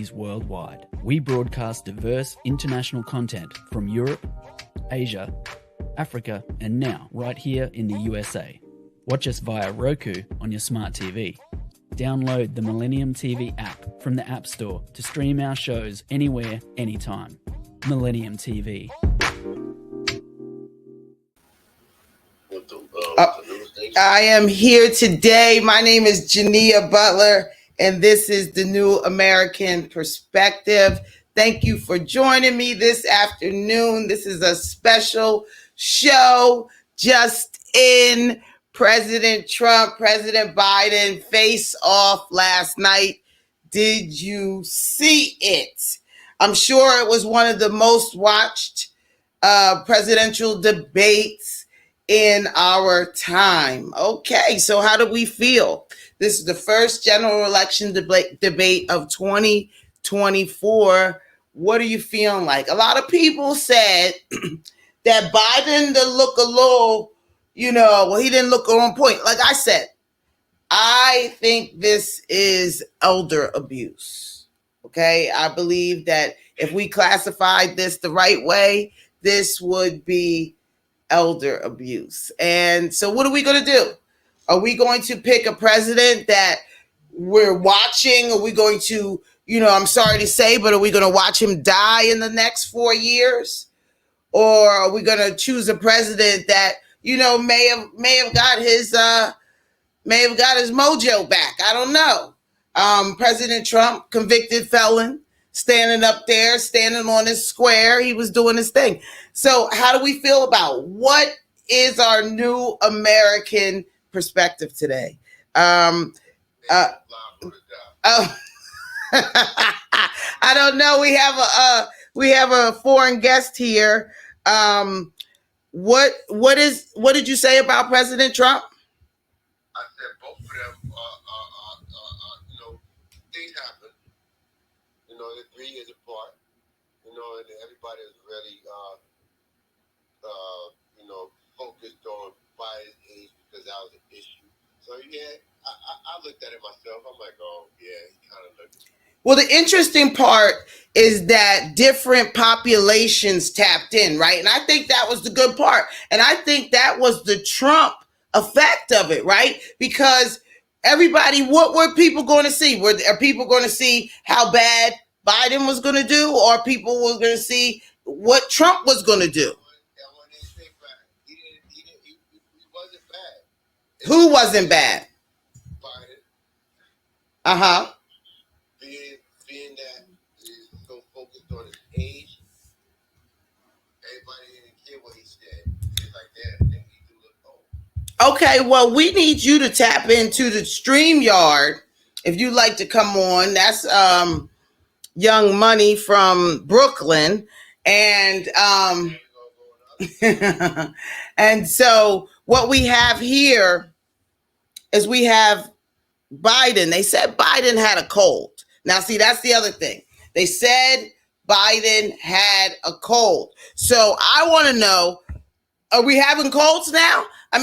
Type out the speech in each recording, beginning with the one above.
communities worldwide. We broadcast diverse international content from Europe, Asia, Africa, and now right here in the USA. Watch us via Roku on your smart TV. Download the Millennium TV app from the App Store to stream our shows anywhere, anytime. Millennium TV. I am here today. My name is Jania Butler, and this is the New American Perspective. Thank you for joining me this afternoon. This is a special show just in President Trump, President Biden face off last night. Did you see it? I'm sure it was one of the most watched presidential debates in our time. Okay, so how do we feel? This is the first general election debate of 2024. What are you feeling like? A lot of people said that Biden didn't look a little, he didn't look on point. Like I said, I think this is elder abuse. Okay, I believe that if we classified this the right way, this would be elder abuse. And so what are we going to do? Are we going to pick a president that we're watching? Are we going to, I'm sorry to say, but are we going to watch him die in the next 4 years? Or are we going to choose a president that, may have got his mojo back? I don't know. President Trump, convicted felon, standing up there, standing on his square. He was doing his thing. So how do we feel about what is our new American perspective today? I don't know. We have a foreign guest here. What did you say about President Trump? I said both of them things happen. They're 3 years apart. And everybody is really focused on Biden's age because that was an issue. So yeah, I looked at it myself. I'm like, oh yeah, he kind of looked. Well, the interesting part is that different populations tapped in, right? And I think that was the good part. And I think that was the Trump effect of it, right? Because everybody, what were people going to see? Are people going to see how bad Biden was going to do, or people were going to see what Trump was going to do? He wasn't bad. Who wasn't bad? Biden. Uh-huh. Being that he's so focused on his age, everybody didn't care what he said. He's like, damn, he do look old. Okay, well, we need you to tap into the StreamYard if you'd like to come on. That's Young Money from Brooklyn. And and so what we have here is we have Biden. They said Biden had a cold. Now, see, that's the other thing. They said Biden had a cold. So I want to know, are we having colds now? I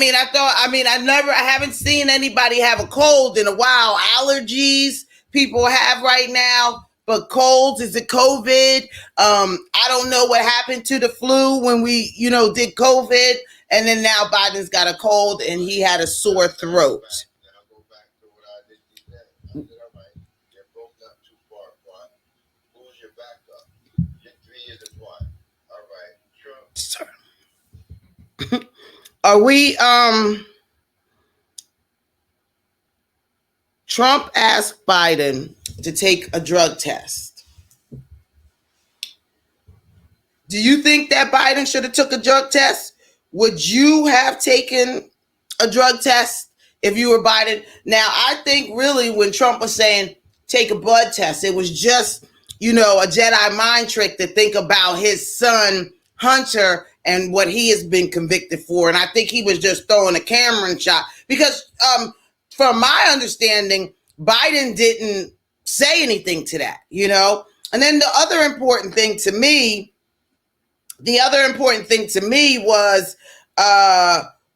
haven't seen anybody have a cold in a while. Allergies people have right now, but colds, is it COVID? I don't know what happened to the flu when we, did COVID. And then now Biden's got a cold and he had a sore throat. I'll go back to what I did said. I said, all right, they're both not too far apart. Who's your backup? You're 3 years apart. All right, Trump. Are we, Trump asked Biden to take a drug test. Do you think that Biden should have took a drug test? Would you have taken a drug test if you were Biden? Now, I think really when Trump was saying take a blood test, it was just, a Jedi mind trick to think about his son, Hunter, and what he has been convicted for. And I think he was just throwing a Cameron shot because from my understanding, Biden didn't say anything to that, And then the other important thing to me was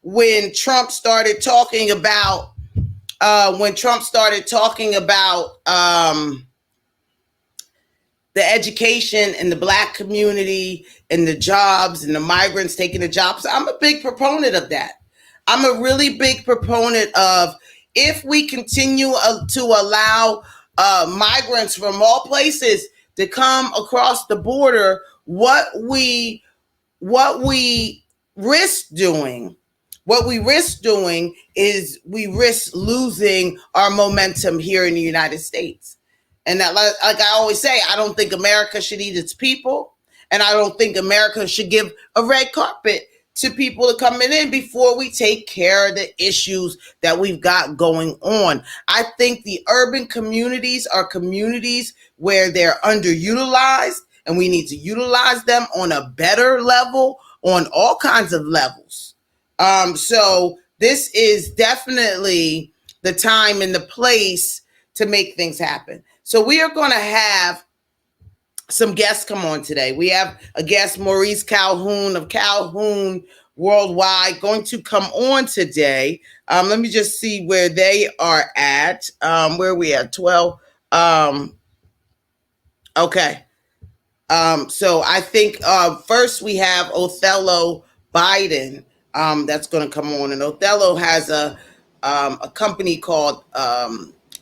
when Trump started talking about the education in the Black community and the jobs and the migrants taking the jobs. I'm a big proponent of that. I'm a really big proponent of, if we continue to allow migrants from all places to come across the border, what we risk doing is we risk losing our momentum here in the United States. And that, like I always say, I don't think America should eat its people, and I don't think America should give a red carpet to people to coming in before we take care of the issues that we've got going on. I think the urban communities are communities where they're underutilized, and we need to utilize them on a better level, on all kinds of levels. So this is definitely the time and the place to make things happen. So we are going to have some guests come on today. We have a guest, Maurice Calhoun of Calhoun Worldwide, going to come on today. Let me just see where they are at. Where are we at? 12. Okay. So I think first we have Othello Biden that's going to come on. And Othello has a company called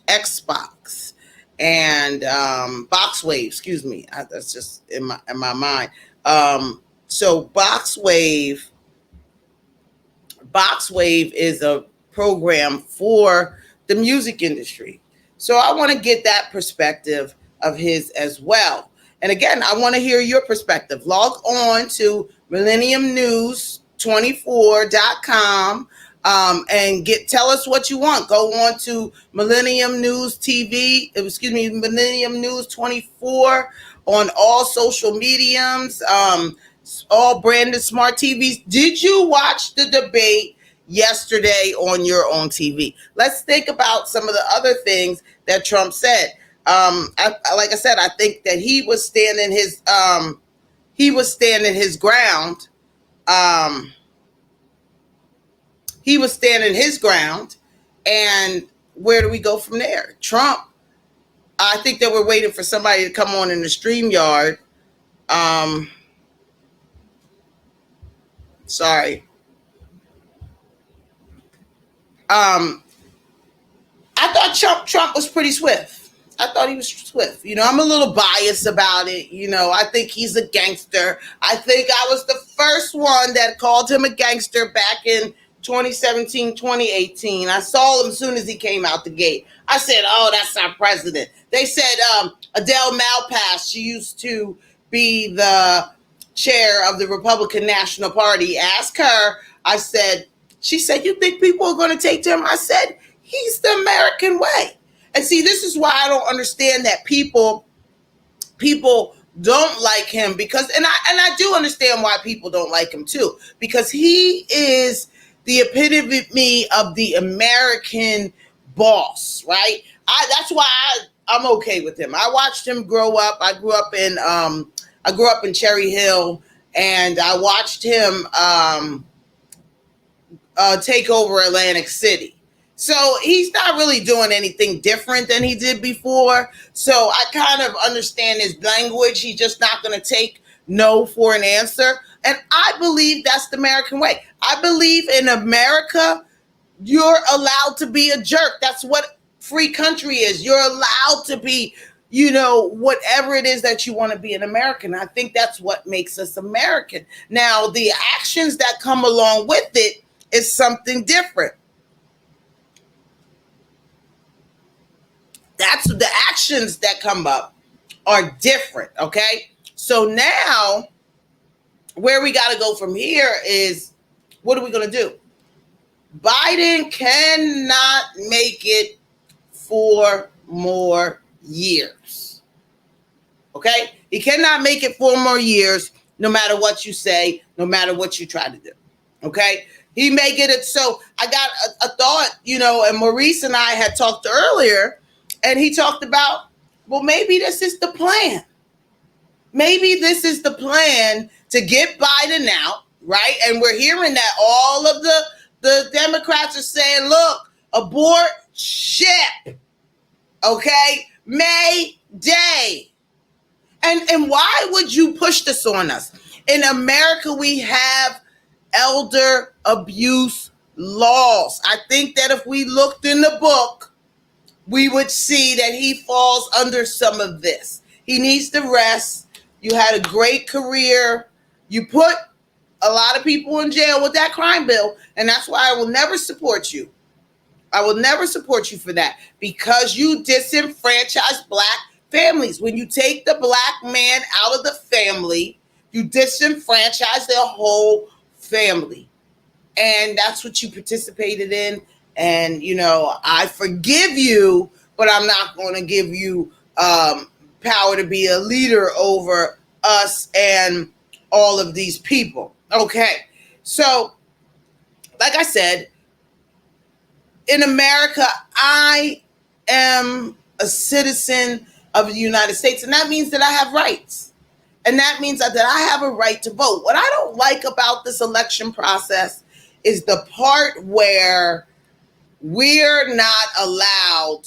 Xbox and Boxwave, excuse me. That's just in my mind. So Boxwave is a program for the music industry. So I want to get that perspective of his as well. And again, I want to hear your perspective. Log on to millenniumnews24.com and tell us what you want. Go on to Millennium News TV, Millennium News 24 on all social mediums, all branded smart TVs. Did you watch the debate yesterday on your own TV? Let's think about some of the other things that Trump said. Like I said, I think that he was standing his ground. He was standing his ground, and where do we go from there? Trump, I think that we're waiting for somebody to come on in the StreamYard. Sorry. I thought Trump was pretty swift. I thought he was swift. I'm a little biased about it. I think he's a gangster. I think I was the first one that called him a gangster back in 2017, 2018. I saw him as soon as he came out the gate. I said, oh, that's our president. They said Adele Malpass, she used to be the chair of the Republican National Party. Ask her. She said, you think people are going to take to him? I said, he's the American way. And see, this is why I don't understand that people don't like him, because, and I do understand why people don't like him too, because he is the epitome of the American boss, right? That's why I'm okay with him. I watched him grow up. I grew up in Cherry Hill, and I watched him take over Atlantic City. So he's not really doing anything different than he did before. So I kind of understand his language. He's just not going to take no for an answer. And I believe that's the American way. I believe in America, you're allowed to be a jerk. That's what free country is. You're allowed to be, whatever it is that you want to be an American. I think that's what makes us American. Now, the actions that come along with it is something different. That's the actions that come up are different. Okay. So now where we got to go from here is, what are we going to do? Biden cannot make it 4 more years. Okay. He cannot make it 4 more years, no matter what you say, no matter what you try to do. Okay. He may get it. So I got a thought, and Maurice and I had talked earlier, and he talked about, well, maybe this is the plan. Maybe this is the plan to get Biden out, right? And we're hearing that all of the Democrats are saying, look, abort ship, okay? May Day. And why would you push this on us? In America, we have elder abuse laws. I think that if we looked in the book, we would see that he falls under some of this. He needs to rest. You had a great career. You put a lot of people in jail with that crime bill, and that's why I will never support you. I will never support you for that, because you disenfranchise black families. When you take the black man out of the family, you disenfranchise their whole family. And that's what you participated in. And, I forgive you, but I'm not going to give you power to be a leader over us and all of these people. Okay. So, like I said, in America, I am a citizen of the United States, and that means that I have rights. And that means that I have a right to vote. What I don't like about this election process is the part where we're not allowed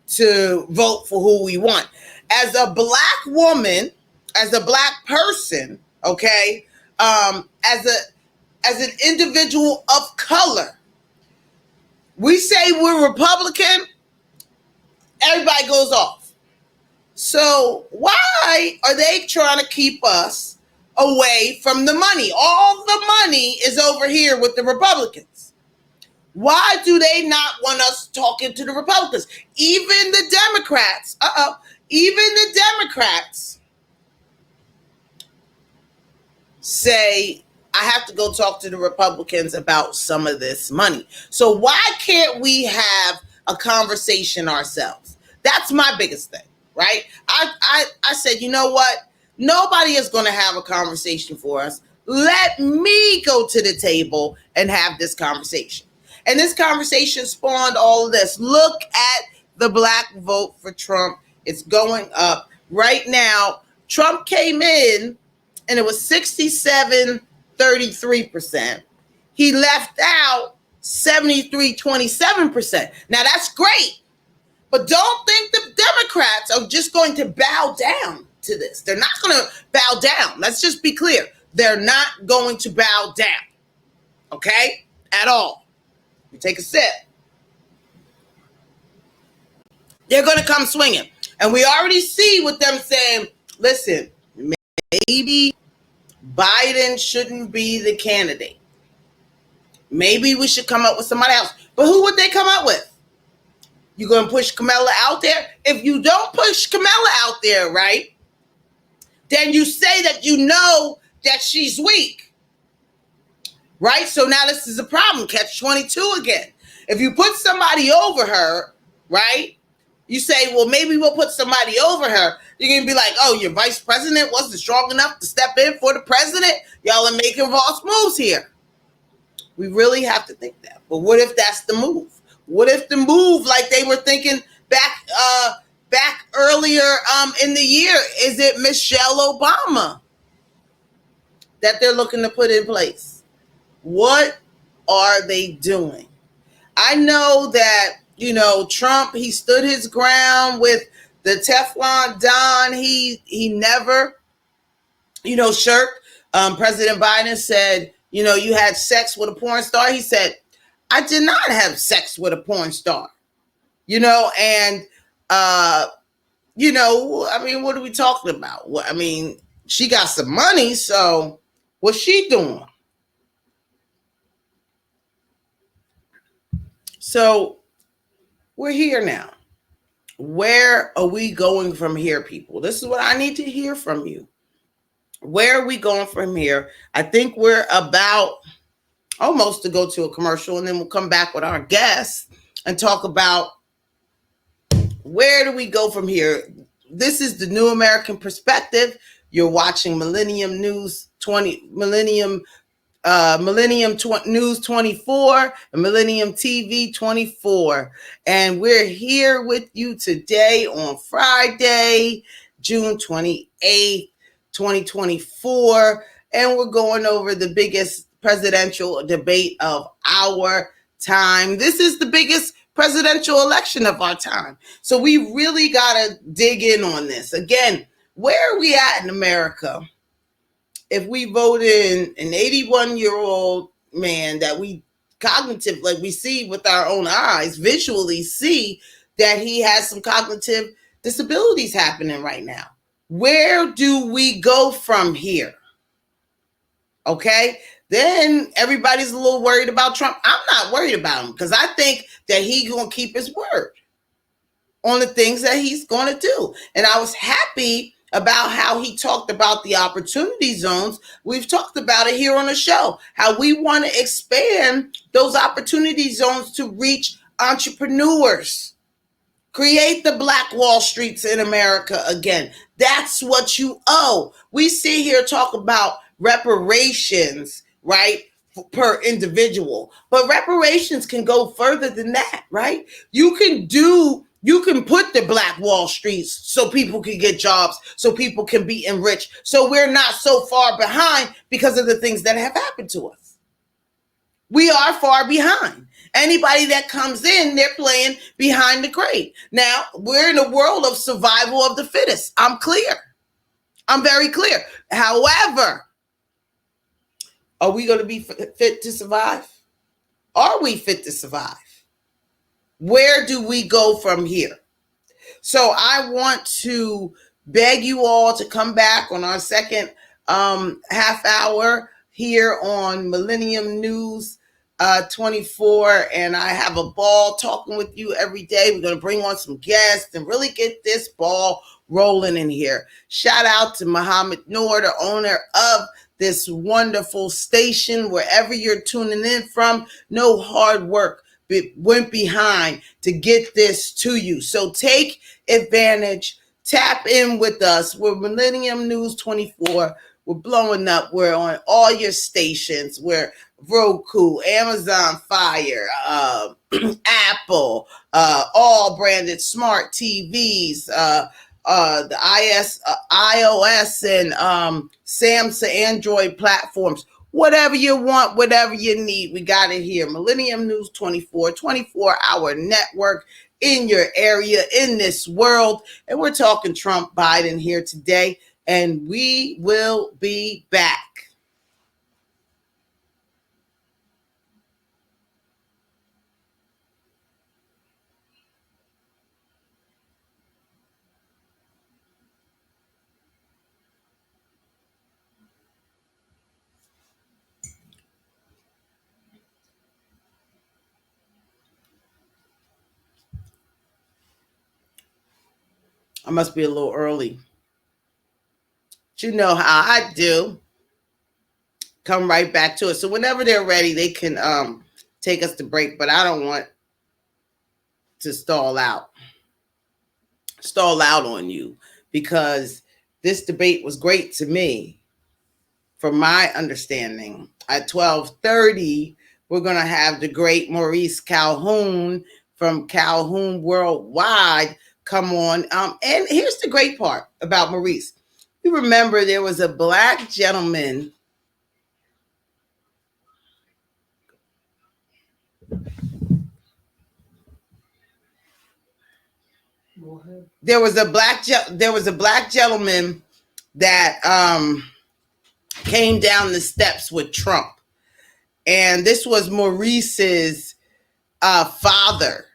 to vote for who we want. As a black woman, as a black person, okay, as an individual of color, we say we're Republican, everybody goes off. So why are they trying to keep us away from the money? All the money is over here with the Republicans. Why do they not want us talking to the Republicans? Even the Democrats, say, I have to go talk to the Republicans about some of this money. So why can't we have a conversation ourselves? That's my biggest thing, right? I said, you know what? Nobody is going to have a conversation for us. Let me go to the table and have this conversation. And this conversation spawned all of this. Look at the black vote for Trump. It's going up. Right now, Trump came in and it was 67-33%. He left out 73-27%. Now that's great. But don't think the Democrats are just going to bow down to this. They're not going to bow down. Let's just be clear. They're not going to bow down. Okay? At all. You take a sip. They're going to come swinging. And we already see with them saying, listen, maybe Biden shouldn't be the candidate. Maybe we should come up with somebody else. But who would they come up with? You going to push Kamala out there? If you don't push Kamala out there, right, then you say that you know that she's weak. Right? So now this is a problem. Catch-22 again. If you put somebody over her, right, you say, well, maybe we'll put somebody over her. You're going to be like, oh, your vice president wasn't strong enough to step in for the president? Y'all are making false moves here. We really have to think that. But what if that's the move? What if the move, like they were thinking back earlier in the year, is it Michelle Obama that they're looking to put in place? What are they doing? I know that, Trump, he stood his ground with the Teflon Don. He never, shirked. President Biden said, you had sex with a porn star. He said, I did not have sex with a porn star, and, what are we talking about? She got some money, so what's she doing? So we're here now. Where are we going from here, people? This is what I need to hear from you. Where are we going from here? I think we're about almost to go to a commercial, and then we'll come back with our guests and talk about where do we go from here. This is the New American Perspective. You're watching Millennium News 20, Millennium News 24 and Millennium TV 24. And we're here with you today on Friday, June 28th, 2024. And we're going over the biggest presidential debate of our time. This is the biggest presidential election of our time. So we really got to dig in on this. Again, where are we at in America if we vote in an 81-year-old man that we cognitive, like we see with our own eyes, visually see that he has some cognitive disabilities happening right now? Where do we go from here? Okay, then everybody's a little worried about Trump. I'm not worried about him because I think that he's going to keep his word on the things that he's going to do. And I was happy about how he talked about the opportunity zones. We've talked about it here on the show, how we want to expand those opportunity zones to reach entrepreneurs. Create the Black Wall Streets in America again. That's what you owe. We sit here talk about reparations, right, per individual. But reparations can go further than that, right? You can put the Black Wall Streets so people can get jobs, so people can be enriched, so we're not so far behind because of the things that have happened to us. We are far behind. Anybody that comes in, they're playing behind the crate. Now, we're in a world of survival of the fittest. I'm clear. I'm very clear. However, are we going to be fit to survive? Are we fit to survive? Where do we go from here? So I want to beg you all to come back on our second half hour here on Millennium News 24, and I have a ball talking with you every day. We're going to bring on some guests and really get this ball rolling in here. Shout out to Muhammad Noor, the owner of this wonderful station, wherever you're tuning in from. No hard work went behind to get this to you. So take advantage, tap in with us. We're Millennium News 24. We're blowing up. We're on all your stations. We're Roku, Amazon Fire, Apple, all branded smart TVs, the iOS and Samsung Android platforms. Whatever you want, whatever you need, we got it here. Millennium News 24, 24-hour network in your area, in this world. And we're talking Trump, Biden here today, and we will be back. I must be a little early. But you know how I do. Come right back to it. So whenever they're ready, they can take us to break. But I don't want to stall out on you, because this debate was great to me. From my understanding, at 12:30, we're going to have the great Maurice Calhoun from Calhoun Worldwide come on. And here's the great part about Maurice. You remember there was a Black gentleman there was a black gentleman that came down the steps with Trump. And this was Maurice's father.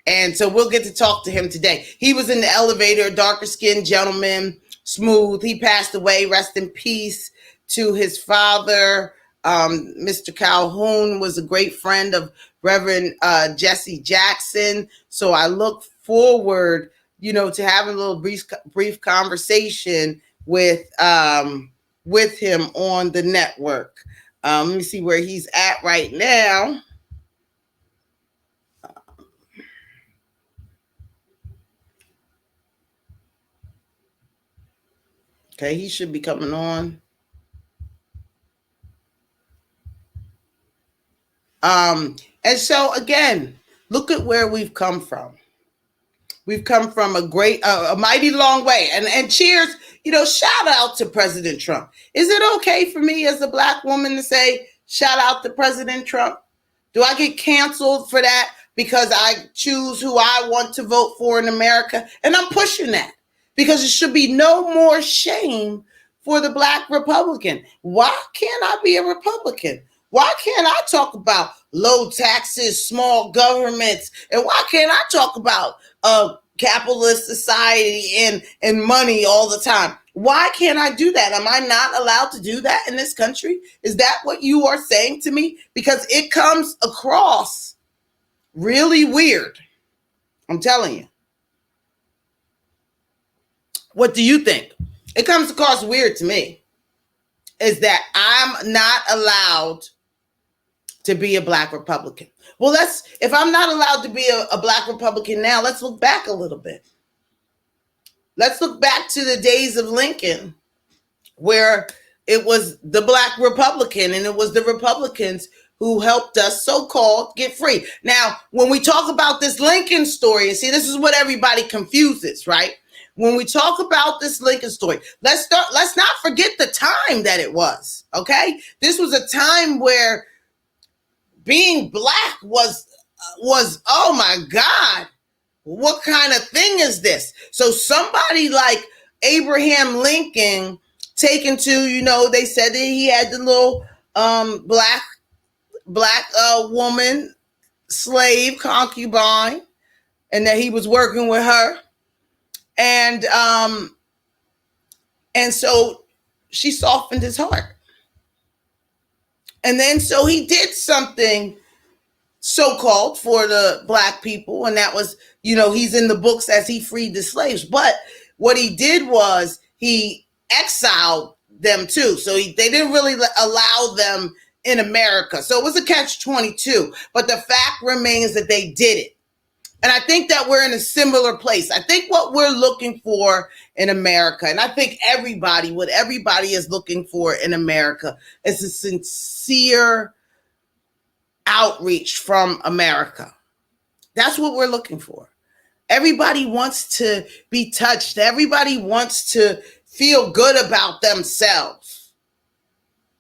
And so we'll get to talk to him today. He was in the elevator, darker skinned gentleman, smooth. He passed away. Rest in peace to his father. Mr. Calhoun was a great friend of Reverend Jesse Jackson. So I look forward, to having a little brief conversation with him on the network. Let me see where he's at right now. Okay, he should be coming on. And so again, look at where we've come from. We've come from a mighty long way. And cheers, shout out to President Trump. Is it okay for me as a Black woman to say, shout out to President Trump? Do I get canceled for that because I choose who I want to vote for in America? And I'm pushing that. because it should be no more shame for the Black Republican. Why can't I be a Republican? Why can't I talk about low taxes, small governments, and why can't I talk about capitalist society and money all the time? Why can't I do that? Am I not allowed to do that in this country? Is that what you are saying to me? Because it comes across really weird. I'm telling you. What do you think? It comes across weird to me. Is that I'm not allowed to be a Black Republican. Well, if I'm not allowed to be a Black Republican now, let's look back a little bit. Let's look back to the days of Lincoln, where it was the Black Republican and it was the Republicans who helped us, so-called, get free. Now, when we talk about this Lincoln story, and see, this is what everybody confuses, right? When we talk about this Lincoln story, let's not forget the time that it was, okay? This was a time where being Black was, oh my God, what kind of thing is this? So somebody like Abraham Lincoln taken to, they said that he had the little black woman, slave, concubine, and that he was working with her. And so she softened his heart. And then so he did something so-called for the Black people, and that was, he's in the books as he freed the slaves. But what he did was he exiled them too. So they didn't really allow them in America. So it was a catch-22. But the fact remains that they did it. And I think that we're in a similar place. I think what we're looking for in America, and I think what everybody is looking for in America is a sincere outreach from America. That's what we're looking for. Everybody wants to be touched. Everybody wants to feel good about themselves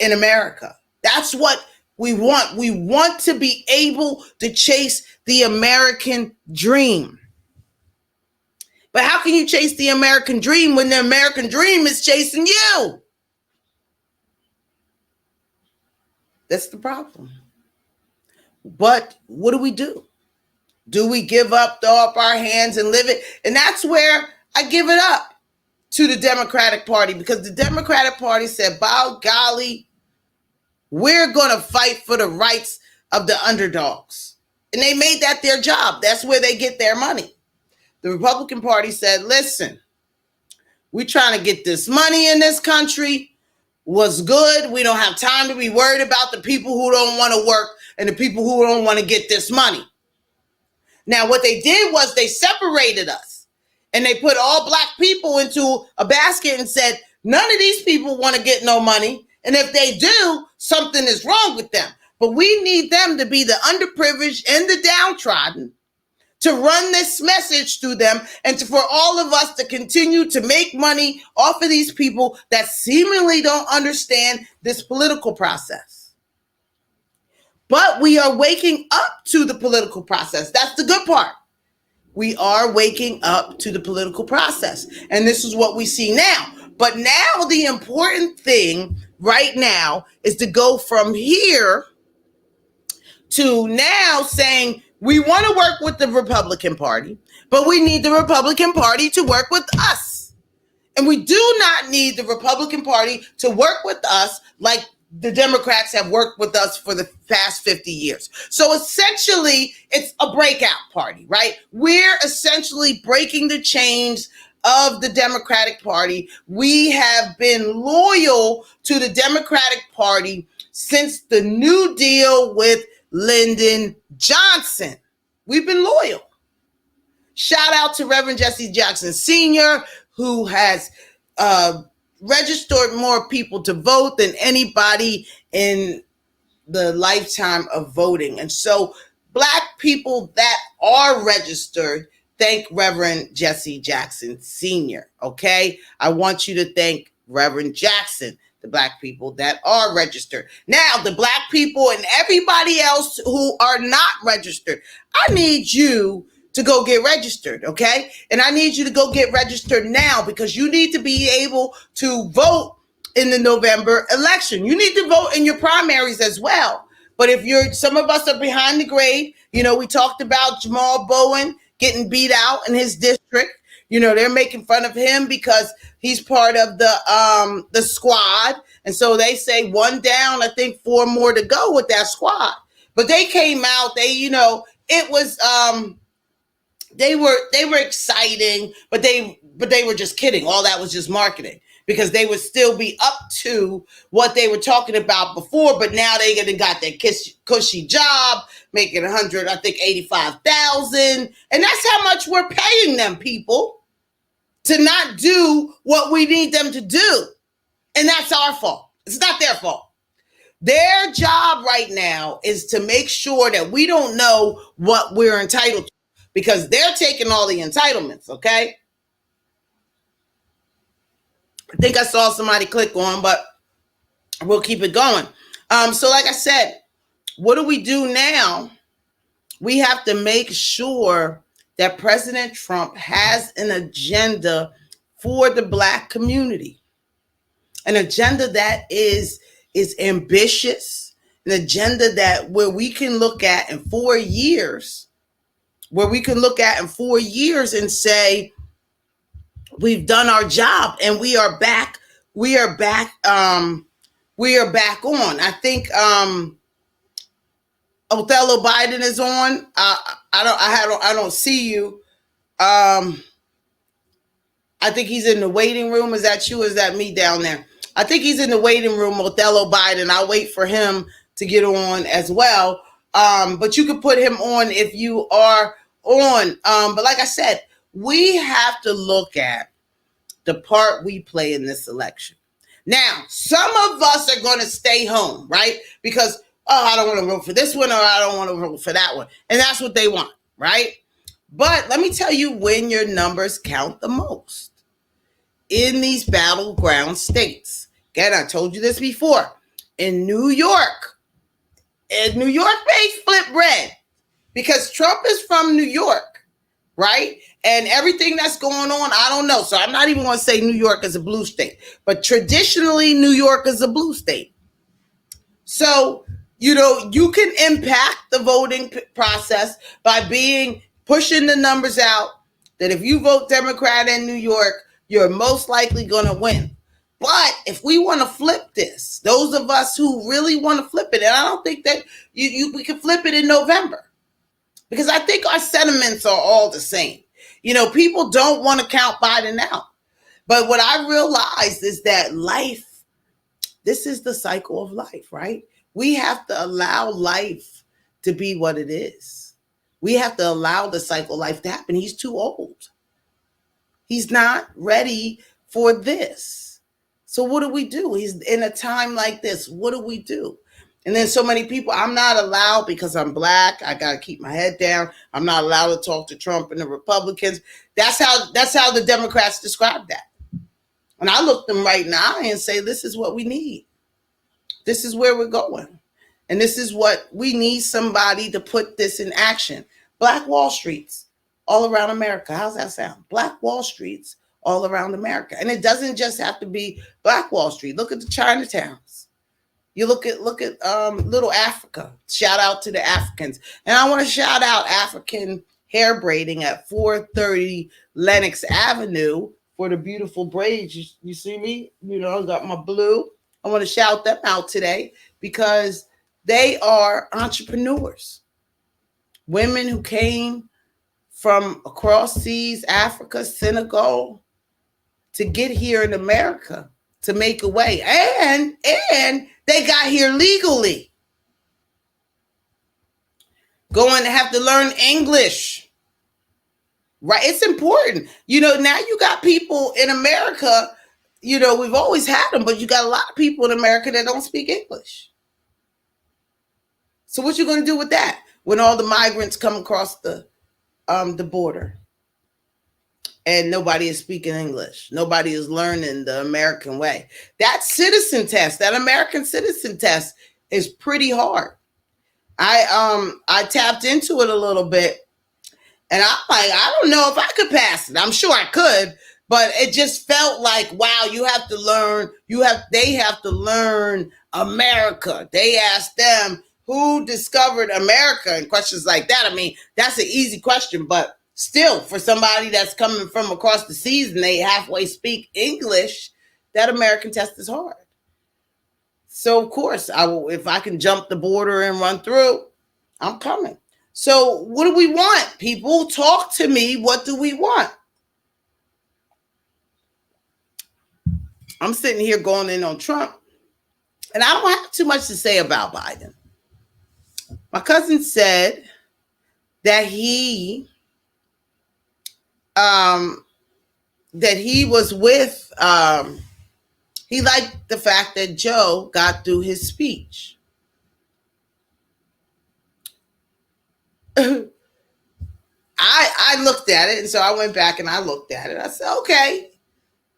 in America. That's what we want. We want to be able to chase the American dream. But how can you chase the American dream when the American dream is chasing you? That's the problem. But what do? Do we give up, throw up our hands and live it? And that's where I give it up to the Democratic Party, because the Democratic Party said, by golly, we're going to fight for the rights of the underdogs. And they made that their job. That's where they get their money. The Republican Party said, listen, we're trying to get this money in this country. What's good? We don't have time to be worried about the people who don't want to work and the people who don't want to get this money. Now, what they did was they separated us and they put all Black people into a basket and said, none of these people want to get no money. And if they do, something is wrong with them. But we need them to be the underprivileged and the downtrodden, to run this message to them, and for all of us to continue to make money off of these people that seemingly don't understand this political process. But we are waking up to the political process. That's the good part. We are waking up to the political process. And this is what we see now. But now the important thing right now is to go from here to now saying we want to work with the Republican Party, but we need the Republican Party to work with us. And we do not need the Republican Party to work with us like the Democrats have worked with us for the past 50 years. So essentially, it's a breakout party, right? We're essentially breaking the chains of the Democratic Party. We have been loyal to the Democratic Party since the New Deal with Lyndon Johnson. We've been loyal. Shout out to Reverend Jesse Jackson Sr., who has registered more people to vote than anybody in the lifetime of voting. And so Black people that are registered, thank Reverend Jesse Jackson Sr., okay? I want you to thank Reverend Jackson, the Black people that are registered. Now, the Black people and everybody else who are not registered, I need you to go get registered, okay? And I need you to go get registered now because you need to be able to vote in the November election. You need to vote in your primaries as well. But if some of us are behind the grade, we talked about Jamal Bowen getting beat out in his district. They're making fun of him because he's part of the squad. And so they say one down, I think 4 more to go with that squad. But they came out, it was they were exciting, but they were just kidding. All that was just marketing because they would still be up to what they were talking about before, but now they got their cushy job, making 85,000, and that's how much we're paying them, people, to not do what we need them to do. And that's our fault. It's not their fault. Their job right now is to make sure that we don't know what we're entitled to because they're taking all the entitlements, okay? I think I saw somebody click on, but we'll keep it going. So like I said, what do we do now? We have to make sure that President Trump has an agenda for the Black community, an agenda that is ambitious, an agenda where we can look at in 4 years, and say, we've done our job and we are back on. I think Othello Biden is on. I don't see you. I think he's in the waiting room. Is that you? Or is that me down there? I think he's in the waiting room, Othello Biden. I'll wait for him to get on as well. But you can put him on if you are on. But like I said, we have to look at the part we play in this election. Now, some of us are going to stay home, right? Because, I don't want to vote for this one or I don't want to vote for that one. And that's what they want, right? But let me tell you when your numbers count the most in these battleground states. Again, I told you this before. In New York may flip red because Trump is from New York, right? And everything that's going on, I don't know. So I'm not even going to say New York is a blue state. But traditionally, New York is a blue state. So, you can impact the voting process by pushing the numbers out that if you vote Democrat in New York, you're most likely going to win. But if we want to flip this, those of us who really want to flip it, and I don't think that we can flip it in November because I think our sentiments are all the same. People don't want to count Biden out. But what I realized is that this is the cycle of life, right? We have to allow life to be what it is. We have to allow the cycle of life to happen. He's too old. He's not ready for this. So what do we do? He's in a time like this. What do we do? And then so many people, I'm not allowed because I'm Black. I got to keep my head down. I'm not allowed to talk to Trump and the Republicans. That's how the Democrats describe that. And I look them right in the eye and say, this is what we need. This is where we're going. And this is what we need, somebody to put this in action. Black Wall Streets all around America. How's that sound? Black Wall Streets all around America. And it doesn't just have to be Black Wall Street. Look at the Chinatowns. You look at Little Africa. Shout out to the Africans. And I want to shout out African hair braiding at 430 Lenox Avenue for the beautiful braids. You see me? I got my blue. I want to shout them out today because they are entrepreneurs. Women who came from across seas, Africa, Senegal, to get here in America to make a way. And they got here legally. Going to have to learn English. Right? It's important. Now you got people in America, we've always had them, but you got a lot of people in America that don't speak English. So what you going to do with that when all the migrants come across the border and nobody is speaking English? Nobody is learning the American way. That citizen test, that American citizen test is pretty hard. I tapped into it a little bit And I'm like, I don't know if I could pass it. I'm sure I could, but it just felt like, wow, you have to learn. They have to learn America. They asked them who discovered America and questions like that. I mean, that's an easy question, but still, for somebody that's coming from across the seas and they halfway speak English, that American test is hard. So of course, I will. If I can jump the border and run through, I'm coming. So what do we want? People, talk to me. What do we want? I'm sitting here going in on Trump, and I don't have too much to say about Biden. My cousin said that he was with he liked the fact that Joe got through his speech. I looked at it, and so I went back and I looked at it. I said, okay,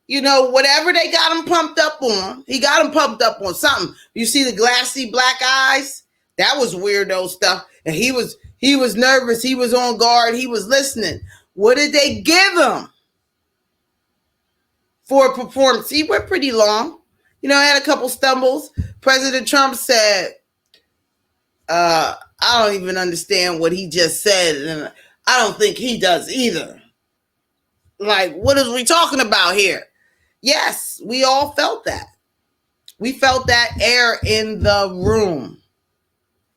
you know, whatever they got him pumped up on, he got him pumped up on something. You see the glassy black eyes? That was weirdo stuff. And he was nervous. He was on guard. He was listening. What did they give him for a performance? He went pretty long. You know, had a couple stumbles. President Trump said, I don't even understand what he just said. And I don't think he does either. Like, what are we talking about here? Yes, we all felt that. We felt that air in the room.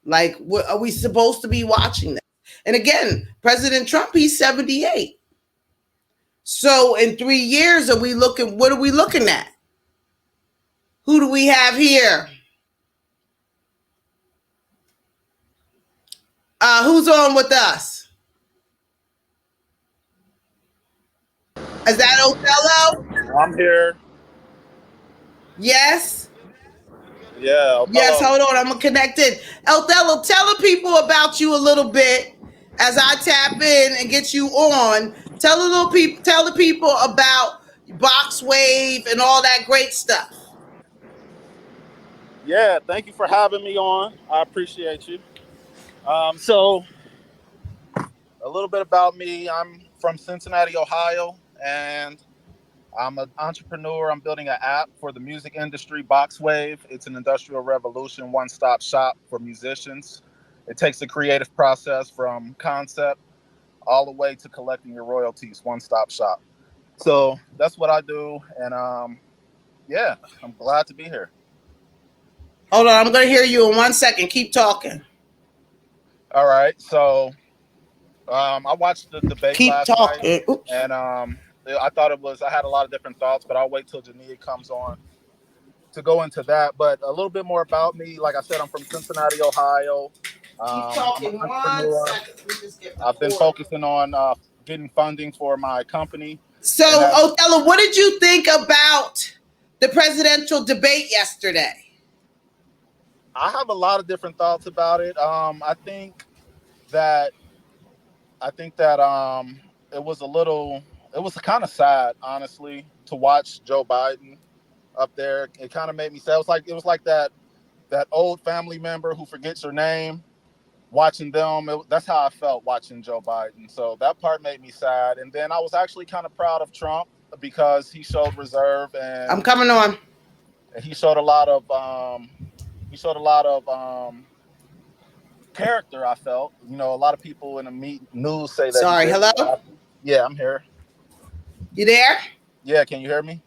Like, are we supposed to be watching that? And again, President Trump, he's 78. So in 3 years, what are we looking at? Who do we have here? Who's on with us? Is that Othello? I'm here. Yes. Yeah. Othello. Yes, hold on. I'm going to connect in. Othello, tell the people about you a little bit as I tap in and get you on. Tell the people about Box Wave and all that great stuff. Yeah, thank you for having me on. I appreciate you. So, a little bit about me. I'm from Cincinnati, Ohio, and I'm an entrepreneur. I'm building an app for the music industry, Box Wave. It's an industrial revolution, one-stop shop for musicians. It takes the creative process from concept all the way to collecting your royalties, one-stop shop. So that's what I do, and yeah, I'm glad to be here. Hold on, I'm going to hear you in 1 second. Keep talking. All right, so I watched the debate last night, and I thought I had a lot of different thoughts, but I'll wait till Jania comes on to go into that. But a little bit more about me. Like I said, I'm from Cincinnati, Ohio. Keep talking. 1 second. I've been focusing on getting funding for my company. So, Othello, what did you think about the presidential debate yesterday? I have a lot of different thoughts about it. I think that it was kind of sad, honestly, to watch Joe Biden up there. It kind of made me sad. It was like that old family member who forgets your name. Watching them, that's how I felt watching Joe Biden. So that part made me sad. And then I was actually kind of proud of Trump because he showed reserve, and I'm coming on. He showed a lot of character. I felt, a lot of people in the news say that. Sorry, hello? Yeah, I'm here. You there? Yeah, can you hear me?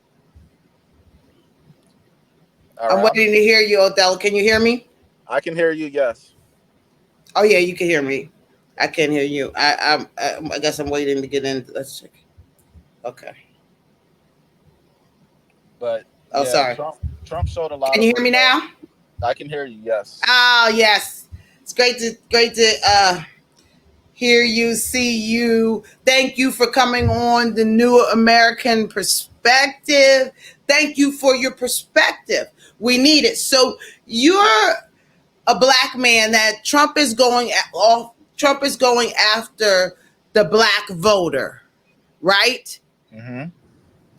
I'm waiting to hear you, Othello. Can you hear me? I can hear you, yes. Oh, yeah, you can hear me. I can't hear you. I guess I'm waiting to get in. Let's check. Okay. But sorry. Trump showed a lot. Can you hear me now? I can hear you, yes. Oh, yes. It's great to hear you, see you. Thank you for coming on the New American Perspective. Thank you for your perspective. We need it. So you're a black man that Trump is going after the black voter, right? Mm-hmm.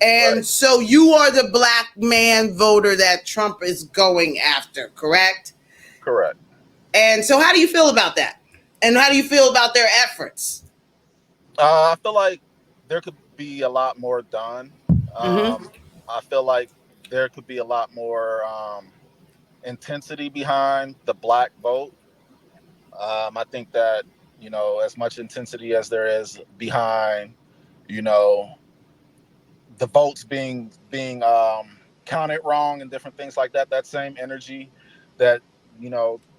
And right. So you are the black man voter that Trump is going after, correct? Correct. And so how do you feel about that? And how do you feel about their efforts? I feel like there could be a lot more done. Mm-hmm. I feel like there could be a lot more intensity behind the black vote. I think that, as much intensity as there is behind, you know, the votes being counted wrong and different things like that. That same energy that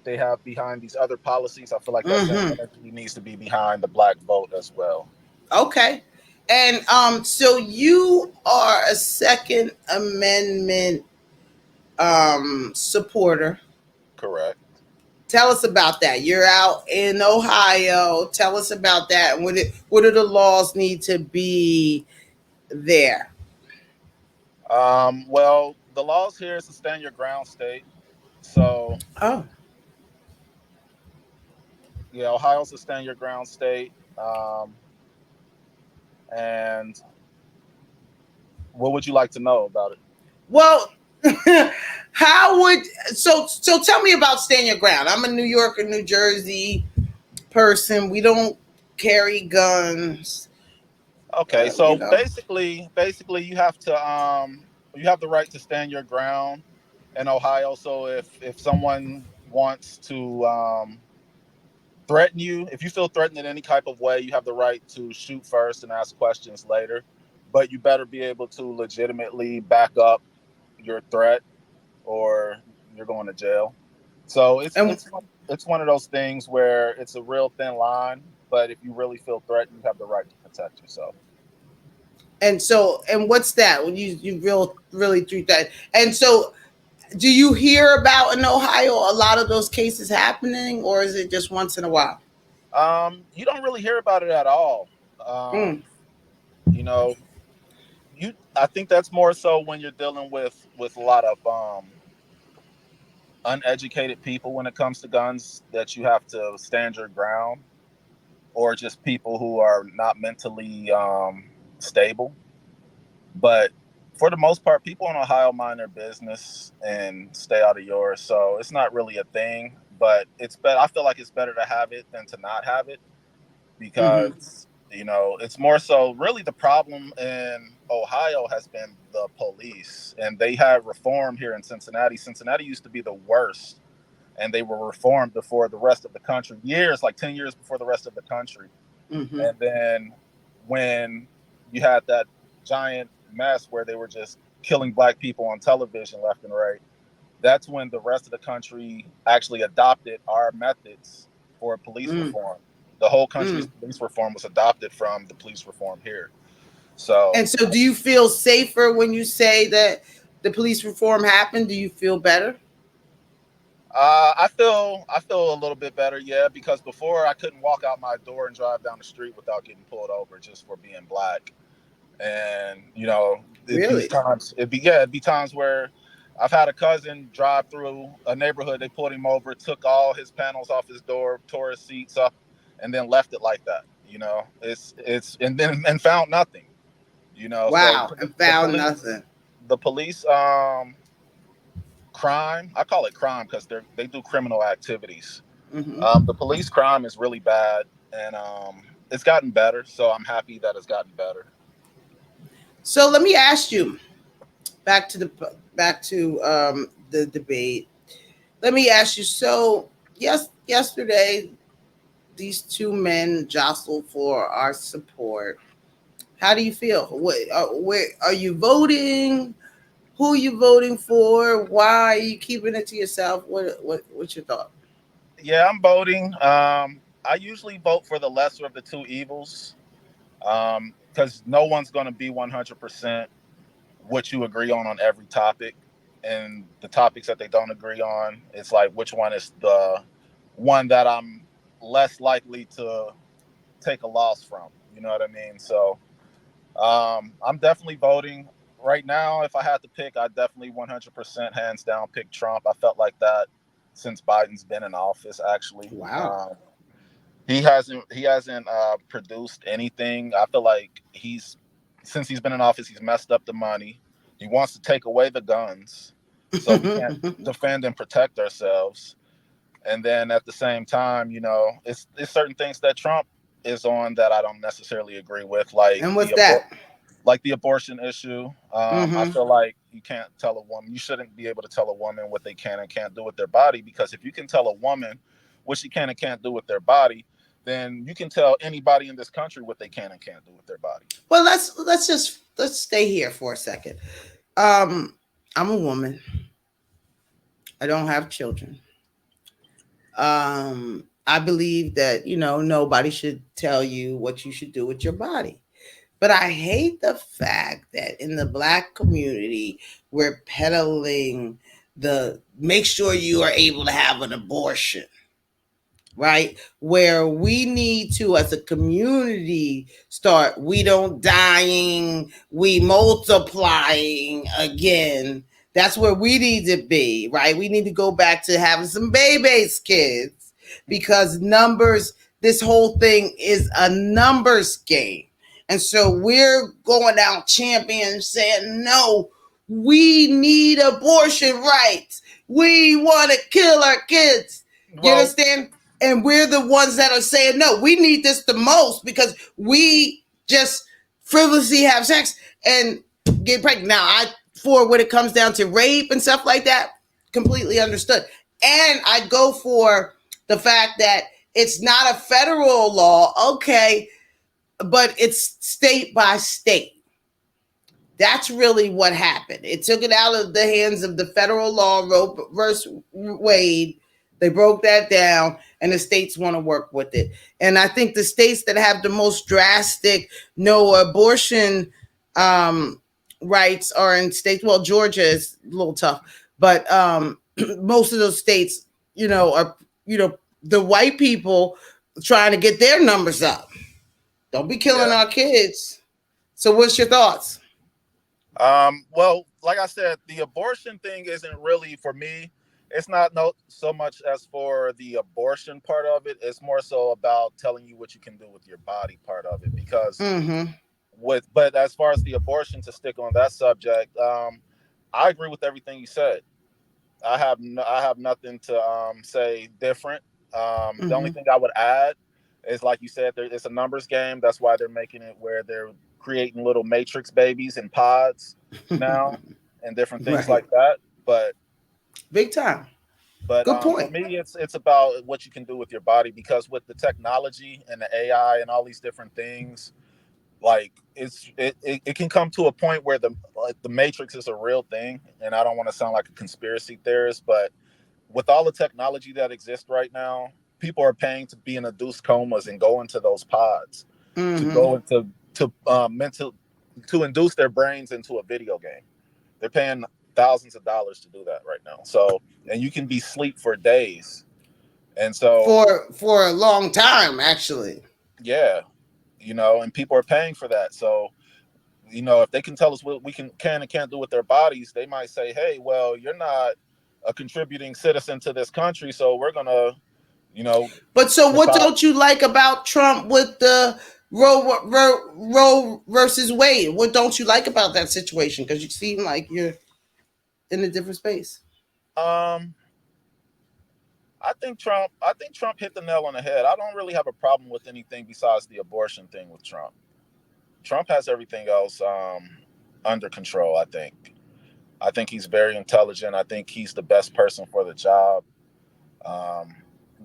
they have behind these other policies, I feel like that same Mm-hmm. energy needs to be behind the black vote as well. Okay. And so you are a Second Amendment supporter. Correct. Tell us about that. You're out in Ohio. Tell us about that. And what do the laws need to be there? Well, the laws here is to stand your ground state. So Oh. yeah, Ohio's a stand your ground state. And what would you like to know about it? Well, how would so tell me about stand your ground. I'm a New York or New Jersey person. We don't carry guns. Okay, You so know. basically, you have the right to stand your ground in Ohio. So if someone wants to threaten you, if you feel threatened in any type of way, you have the right to shoot first and ask questions later. But you better be able to legitimately back up your threat, or you're going to jail. So And it's one of those things where it's a real thin line. But if you really feel threatened, you have the right to protect yourself. and what's that? When you really treat that. And so do you hear about in Ohio a lot of those cases happening, or is it just once in a while? You don't really hear about it at all. Mm, Um, you know, I think that's more so when you're dealing with a lot of uneducated people when it comes to guns, that you have to stand your ground, or just people who are not mentally stable. But for the most part, people in Ohio mind their business and stay out of yours. So it's not really a thing. But it's better. I feel like it's better to have it than to not have it, mm-hmm, because it's more so really the problem in Ohio has been the police, and they have reformed here in Cincinnati. Cincinnati used to be the worst, and they were reformed before the rest of the country, years like 10 years before the rest of the country. mm-hmm, And then when you had that giant mess where they were just killing black people on television left and right, that's when the rest of the country actually adopted our methods for police mm, reform. The whole country's mm. police reform was adopted from the police reform here. So And so do you feel safer when you say that the police reform happened? Do you feel better? I feel a little bit better, yeah, because before I couldn't walk out my door and drive down the street without getting pulled over just for being black. And Really? it'd be times where I've had a cousin drive through a neighborhood. They pulled him over, took all his panels off his door, tore his seats up, and then left it like that. It's and found nothing. So Wow. And found nothing. the police crime, I call it crime because they do criminal activities. Hmm. The police crime is really bad, and it's gotten better. So I'm happy that it's gotten better. So let me ask you back to the debate. Let me ask you. So yesterday these two men jostled for our support. How do you feel? Where are you voting? Who are you voting for? Why are you keeping it to yourself? What's your thought? Yeah, I'm voting. I usually vote for the lesser of the two evils, because no one's going to be 100% what you agree on every topic. And the topics that they don't agree on, it's like which one is the one that I'm less likely to take a loss from. You know what I mean? So I'm definitely voting. Right now, if I had to pick, I definitely 100% hands down pick Trump. I felt like that since Biden's been in office, actually. Wow. He hasn't produced anything. I feel like since he's been in office, he's messed up the money. He wants to take away the guns, so we can't defend and protect ourselves. And then at the same time, it's certain things that Trump is on that I don't necessarily agree with, like And what's that? like the abortion issue. I Mm-hmm. feel like you can't tell a woman, you shouldn't be able to tell a woman what they can and can't do with their body, because if you can tell a woman what she can and can't do with their body, then you can tell anybody in this country what they can and can't do with their body. Well, let's stay here for a second. I'm a woman. I don't have children. I believe that nobody should tell you what you should do with your body. But I hate the fact that in the Black community, we're peddling the make sure you are able to have an abortion, right? Where we need to, as a community, start we don't dying, we multiplying again. That's where we need to be, right? We need to go back to having some babies, kids, because numbers, this whole thing is a numbers game. And so we're going out champions saying, no, we need abortion rights. We want to kill our kids. You understand? And we're the ones that are saying, no, we need this the most because we just frivolously have sex and get pregnant. Now, for when it comes down to rape and stuff like that, completely understood. And I go for the fact that it's not a federal law, okay, but it's state by state. That's really what happened. It took it out of the hands of the federal law, Roe versus Wade. They broke that down, and the states want to work with it. And I think the states that have the most drastic no abortion rights are in states. Well, Georgia is a little tough, but most of those states, are the white people trying to get their numbers up. Don't be killing our kids. So, what's your thoughts? Well, like I said, the abortion thing isn't really for me. It's not so much as for the abortion part of it. It's more so about telling you what you can do with your body part of it. Because but as far as the abortion, to stick on that subject, I agree with everything you said. I have nothing to say different. The only thing I would add is, like you said, it's a numbers game. That's why they're making it where they're creating little matrix babies in pods now and different things like that. But big time. But good point. For me, it's about what you can do with your body, because with the technology and the AI and all these different things, like it can come to a point where the matrix is a real thing. And I don't want to sound like a conspiracy theorist, but with all the technology that exists right now, people are paying to be in induced comas and go into those pods to go into mental, to induce their brains into a video game. They're paying thousands of dollars to do that right now. So, and you can be asleep for days. And so for a long time, actually. Yeah. And people are paying for that. So, if they can tell us what we can and can't do with their bodies, they might say, hey, well, you're not a contributing citizen to this country, so we're gonna, But so what don't you like about Trump with the Roe versus Wade? What don't you like about that situation? Because you seem like you're in a different space. I think Trump hit the nail on the head. I don't really have a problem with anything besides the abortion thing with Trump. Trump has everything else under control, I think. I think he's very intelligent. I think he's the best person for the job.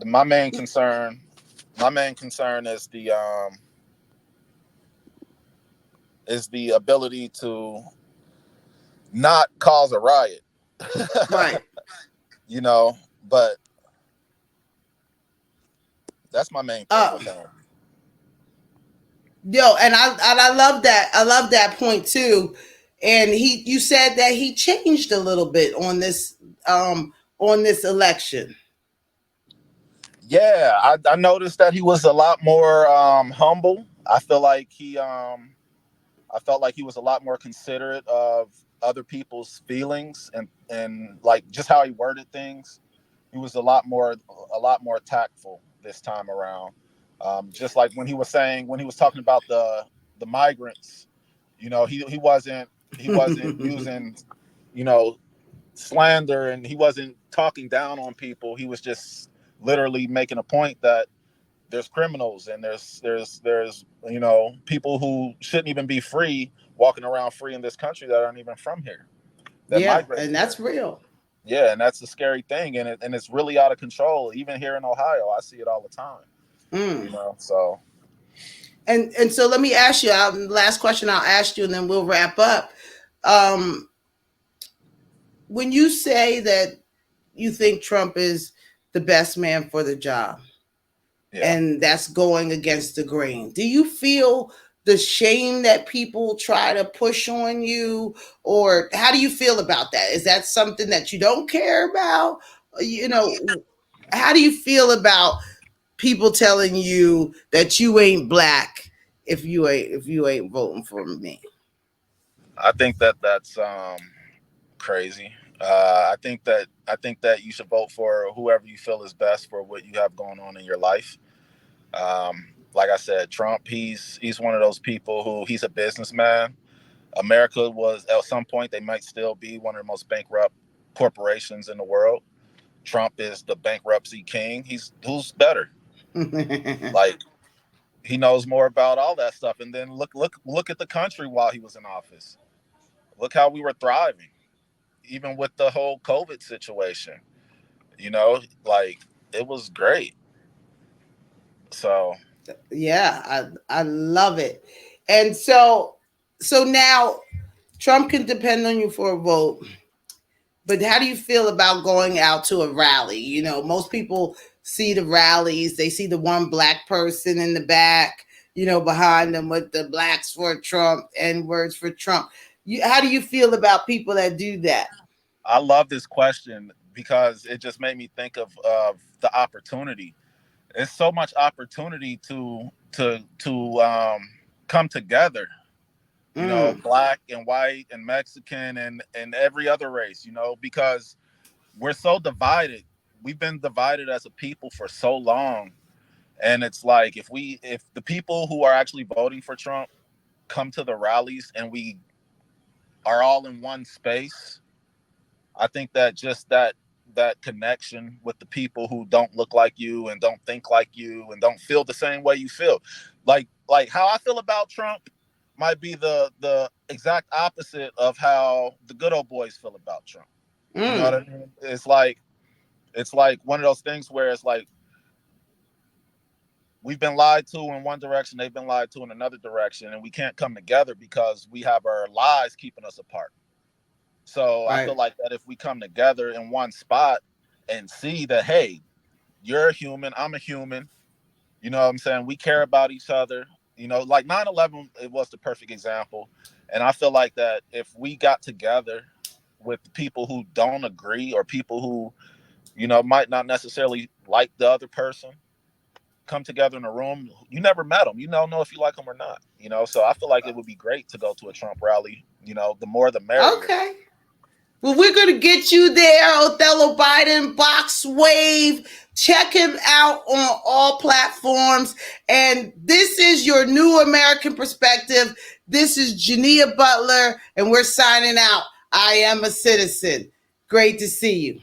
My main concern is the ability to not cause a riot. Right. But that's my main thing with him. Yo, and I love that. I love that point too. And you said that he changed a little bit on this election. Yeah, I noticed that he was a lot more humble. I felt like he was a lot more considerate of other people's feelings and like just how he worded things. He was a lot more tactful this time around. Just like when he was talking about the migrants, he wasn't using, slander, and he wasn't talking down on people. He was just literally making a point that there's criminals and there's you know, people who shouldn't even be free walking around free in this country that aren't even from here, that Yeah, migrate and here. that's real. Yeah, and that's the scary thing, and it's really out of control. Even here in Ohio, I see it all the time. You know, so. And so let me ask you, last question I'll ask you, and then we'll wrap up. When you say that you think Trump is the best man for the job, Yeah. and that's going against the grain, do you feel the shame that people try to push on you, or how do you feel about that? Is that something that you don't care about? You know, how do you feel about people telling you that you ain't black if you ain't voting for me? I think that that's crazy. I think that you should vote for whoever you feel is best for what you have going on in your life. Like I said, Trump, he's one of those people who he's a businessman. America was at some point, they might still be one of the most bankrupt corporations in the world. Trump is the bankruptcy king. Who's better? Like, he knows more about all that stuff. And then look at the country while he was in office. Look how we were thriving, even with the whole COVID situation. You know, like, it was great. So Yeah, I love it. And so now Trump can depend on you for a vote. But how do you feel about going out to a rally? You know, most people see the rallies, they see the one black person in the back, you know, behind them with the blacks for Trump and words for Trump. How do you feel about people that do that? I love this question because it just made me think of the opportunity. There's so much opportunity to come together. You know, black and white and Mexican and every other race. You know, because we're so divided. We've been divided as a people for so long, and it's like if the people who are actually voting for Trump come to the rallies and we are all in one space, I think that just that connection with the people who don't look like you and don't think like you and don't feel the same way you feel, like how I feel about Trump might be the exact opposite of how the good old boys feel about Trump. You know what I mean? It's like one of those things where it's like we've been lied to in one direction, they've been lied to in another direction, and we can't come together because we have our lies keeping us apart. So I feel Right. like that if we come together in one spot and see that, hey, you're a human, I'm a human, you know what I'm saying? We care about each other. You know, like 9/11, it was the perfect example. And I feel like that if we got together with people who don't agree or people who, you know, might not necessarily like the other person, come together in a room, you never met them. You don't know if you like them or not, you know? So I feel like it would be great to go to a Trump rally. You know, the more the merrier. Okay. Well, we're going to get you there, Othello Biden, Box Wave. Check him out on all platforms. And this is your new American perspective. This is Jania Butler, and we're signing out. I am a citizen. Great to see you.